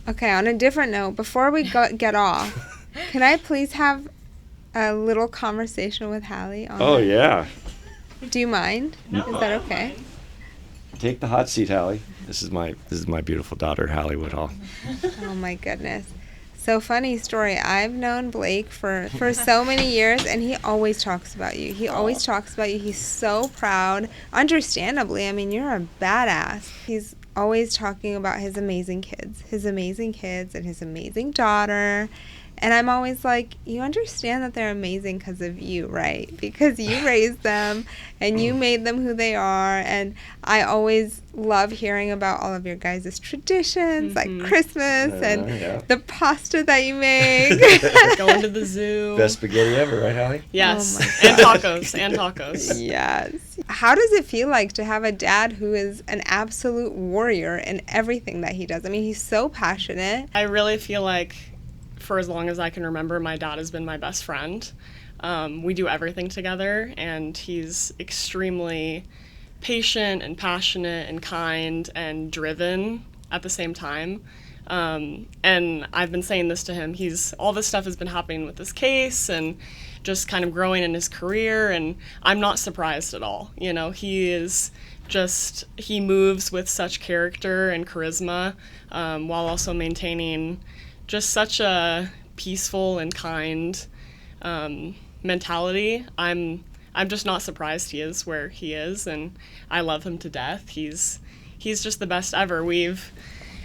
Okay, on a different note, before we get off, can I please have a little conversation with Halle on Oh, that? yeah. Do you mind? No, Is that okay? Take the hot seat, Halle. This is my beautiful daughter, Halle Woodhall. Oh my goodness. So funny story. I've known Blake for so many years, and he always talks about you. He always talks about you. He's so proud. Understandably, I mean, you're a badass. He's always talking about his amazing kids, and his amazing daughter. And I'm always like, you understand that they're amazing because of you, right? Because you raised them and you made them who they are. And I always love hearing about all of your guys' traditions, like Christmas and the pasta that you make. Going to the zoo. Best spaghetti ever, right, Halle? Yes. Oh and tacos. Yes. How does it feel like to have a dad who is an absolute warrior in everything that he does? I mean, he's so passionate. I really feel like for as long as I can remember, my dad has been my best friend. We do everything together, and he's extremely patient and passionate and kind and driven at the same time. And I've been saying this to him. All this stuff has been happening with this case and just kind of growing in his career, and I'm not surprised at all. You know, he moves with such character and charisma, while also maintaining just such a peaceful and kind mentality. I'm just not surprised he is where he is, and I love him to death. He's just the best ever. We've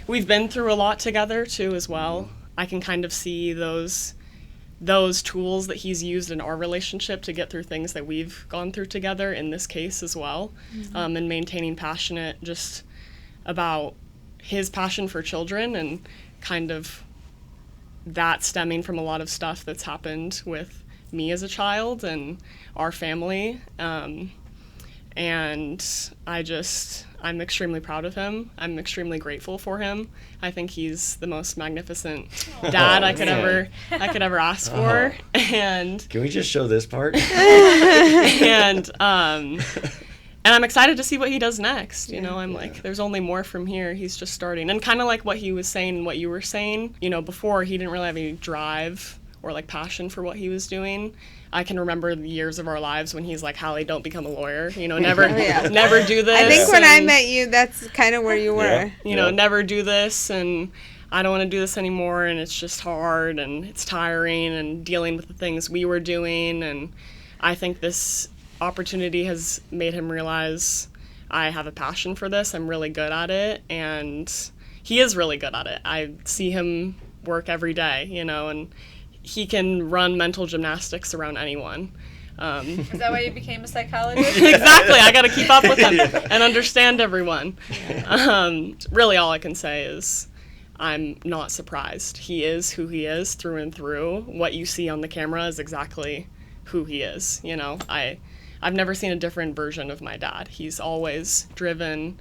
been through a lot together too as well. I can kind of see those tools that he's used in our relationship to get through things that we've gone through together in this case as well. And maintaining passionate just about his passion for children, and kind of that stemming from a lot of stuff that's happened with me as a child and our family. And I'm extremely proud of him. I'm extremely grateful for him. I think he's the most magnificent dad I could ever ask for. And can we just show this part? And I'm excited to see what he does next. You know, I'm like, there's only more from here. He's just starting. And kind of like what he was saying and what you were saying, you know, before he didn't really have any drive or like passion for what he was doing. I can remember the years of our lives when he's like, Halle, don't become a lawyer. You know, never do this. I think when I met you, that's kind of where you were. You know, never do this, and I don't want to do this anymore, and it's just hard, and it's tiring, and dealing with the things we were doing. And I think this opportunity has made him realize I have a passion for this. I'm really good at it, and he is really good at it. I see him work every day, you know, and he can run mental gymnastics around anyone. Is that why you became a psychologist? Exactly. I got to keep up with him and understand everyone. Really, all I can say is I'm not surprised. He is who he is through and through. What you see on the camera is exactly who he is. You know, I've never seen a different version of my dad. He's always driven,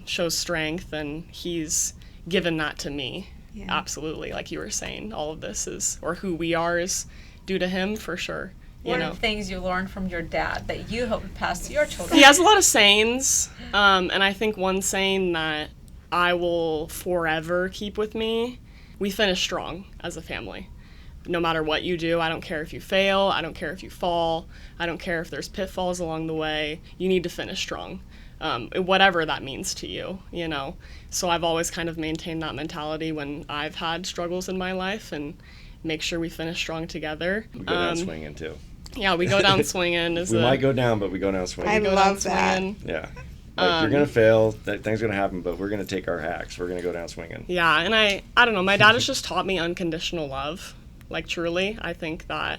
shows strength, and he's given that to me. Yeah. Absolutely. Like you were saying, all of this is, or who we are is due to him for sure. What are the things you learned from your dad that you hope to pass to your children? He has a lot of sayings, and I think one saying that I will forever keep with me, we finish strong as a family. No matter what you do, I don't care if you fail, I don't care if you fall, I don't care if there's pitfalls along the way, you need to finish strong. Whatever that means to you, you know. So I've always kind of maintained that mentality when I've had struggles in my life, and make sure we finish strong together. We go down swinging too. Yeah, we go down swinging. We might go down, but we go down swinging. I love that. Yeah. Like, you're going to fail, things going to happen, but we're going to take our hacks. We're going to go down swinging. Yeah, and I don't know, my dad has just taught me unconditional love. Like, truly, I think that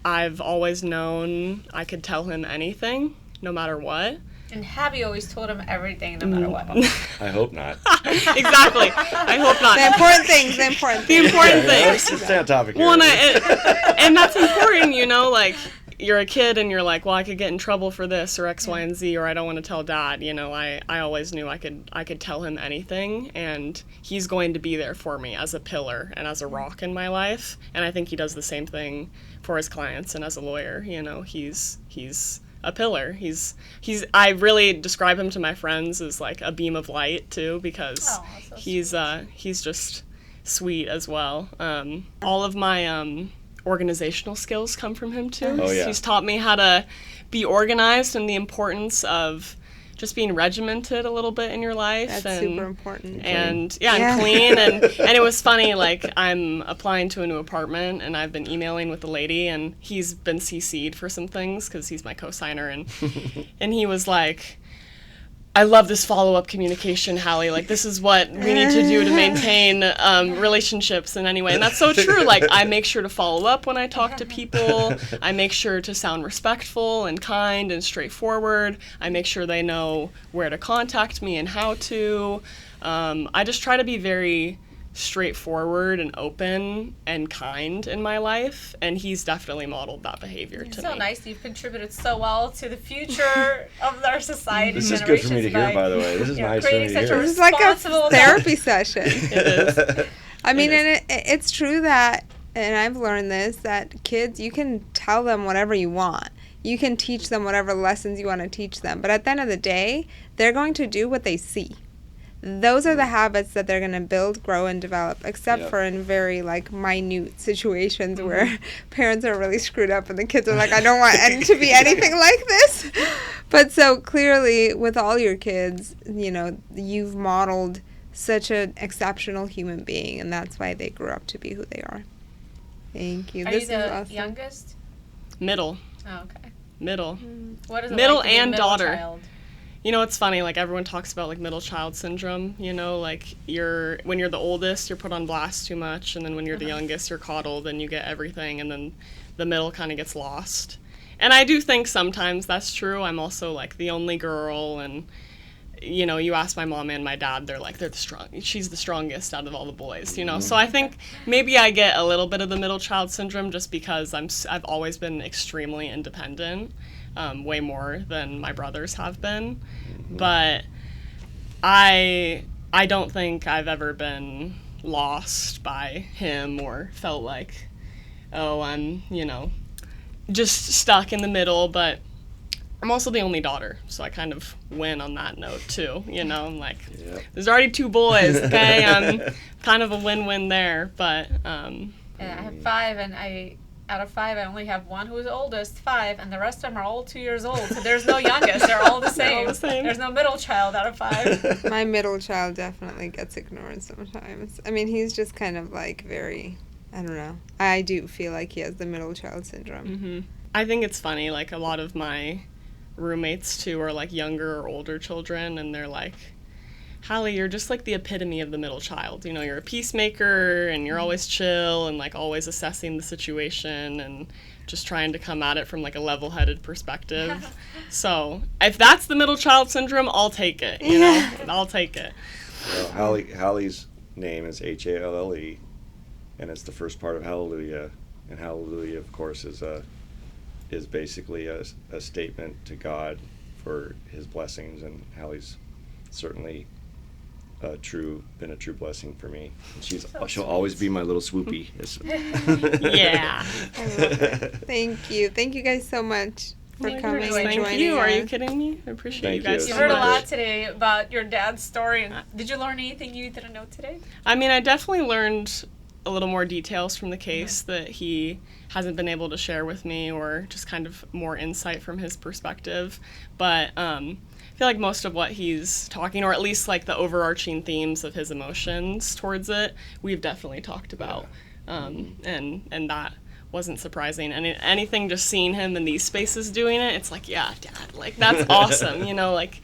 I've always known I could tell him anything, no matter what. And have you always told him everything, no matter what? I hope not. Exactly. I hope not. The important things. The important things. Let's stay on topic here. Well, and that's important, you know, like, you're a kid and you're like, well, I could get in trouble for this or X, Y, and Z, or I don't want to tell Dad. You know, I always knew I could tell him anything, and he's going to be there for me as a pillar and as a rock in my life. And I think he does the same thing for his clients and as a lawyer. You know, he's a pillar. I really describe him to my friends as like a beam of light too, because he's just sweet as well. All of my organizational skills come from him too. Oh, yeah. He's taught me how to be organized and the importance of just being regimented a little bit in your life. That's super important. And and clean. And it was funny, like I'm applying to a new apartment and I've been emailing with the lady and he's been CC'd for some things because he's my co-signer. And he was like, I love this follow-up communication, Halle. Like, this is what we need to do to maintain relationships in any way. And that's so true. Like, I make sure to follow up when I talk to people. I make sure to sound respectful and kind and straightforward. I make sure they know where to contact me and how to. I just try to be very straightforward and open and kind in my life, and he's definitely modeled that behavior to me. So nice. You've contributed so well to the future of our society. This is good for me to hear, by the way. This is nice for me to hear. This is like a therapy session. It is. I mean, and it's true that, and I've learned this, that kids, you can tell them whatever you want. You can teach them whatever lessons you want to teach them. But at the end of the day, they're going to do what they see. Those are the habits that they're going to build, grow, and develop, except for in very, like, minute situations where parents are really screwed up and the kids are like, I don't want it to be anything like this. But so clearly, with all your kids, you know, you've modeled such an exceptional human being, and that's why they grew up to be who they are. Thank you. Are This you the is awesome. youngest? Middle. Oh, okay. Middle. What is it Middle like to be a and middle daughter. child? You know, it's funny, like everyone talks about like middle child syndrome, you know, like when you're the oldest, you're put on blast too much, and then when you're the youngest, you're coddled and you get everything, and then the middle kind of gets lost. And I do think sometimes that's true. I'm also like the only girl, and you know, you ask my mom and my dad, they're the she's the strongest out of all the boys, you know. So I think maybe I get a little bit of the middle child syndrome just because I've always been extremely independent. Way more than my brothers have been, but I don't think I've ever been lost by him or felt like, oh, I'm, you know, just stuck in the middle. But I'm also the only daughter, so I kind of win on that note too, you know. I'm like, there's already 2 boys, okay. I'm kind of a win-win there. But I have 5, and out of 5, I only have 1 who is oldest, 5, and the rest of them are all 2 years old. So there's no youngest. They're all the same. There's no middle child out of 5. My middle child definitely gets ignored sometimes. I mean, he's just kind of like very, I don't know. I do feel like he has the middle child syndrome. Mm-hmm. I think it's funny, like a lot of my roommates too are like younger or older children, and they're like, Halle, you're just like the epitome of the middle child. You know, you're a peacemaker and you're always chill and like always assessing the situation and just trying to come at it from like a level-headed perspective. So if that's the middle child syndrome, I'll take it. You know, I'll take it. Well, Halle's name is Halle, and it's the first part of Hallelujah. And Hallelujah, of course, is basically a statement to God for His blessings. And Halle's certainly been a true blessing for me. And she'll always be my little swoopy. Yeah. I love it. Thank you guys so much for coming and Thank joining you. us. Are you kidding me? I appreciate you guys You so heard a much. lot today about your dad's story. And did you learn anything you didn't know today? I mean, I definitely learned a little more details from the case that he hasn't been able to share with me, or just kind of more insight from his perspective. But I feel like most of what he's talking, or at least like the overarching themes of his emotions towards it, we've definitely talked about. And that wasn't surprising. And anything just seeing him in these spaces doing it, it's like, yeah, Dad, like that's awesome. You know, like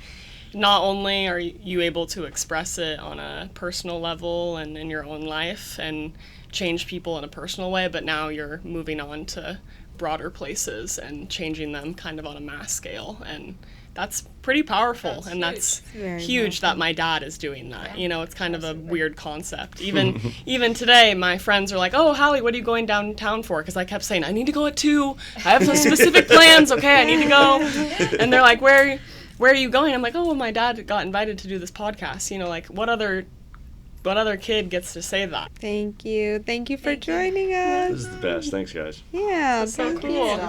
not only are you able to express it on a personal level and in your own life and change people in a personal way, but now you're moving on to broader places and changing them kind of on a mass scale. And that's pretty powerful. That's huge that my dad is doing that. You know, it's kind of a weird concept. Even today, my friends are like, oh, Halle, what are you going downtown for? Because I kept saying, I need to go at 2. I have some specific plans, okay? I need to go. And they're like, where are you going? I'm like, oh, my dad got invited to do this podcast. You know, like, what other kid gets to say that? Thank you for joining us. This is the best. Thanks, guys. Yeah, That's so thank cool. you.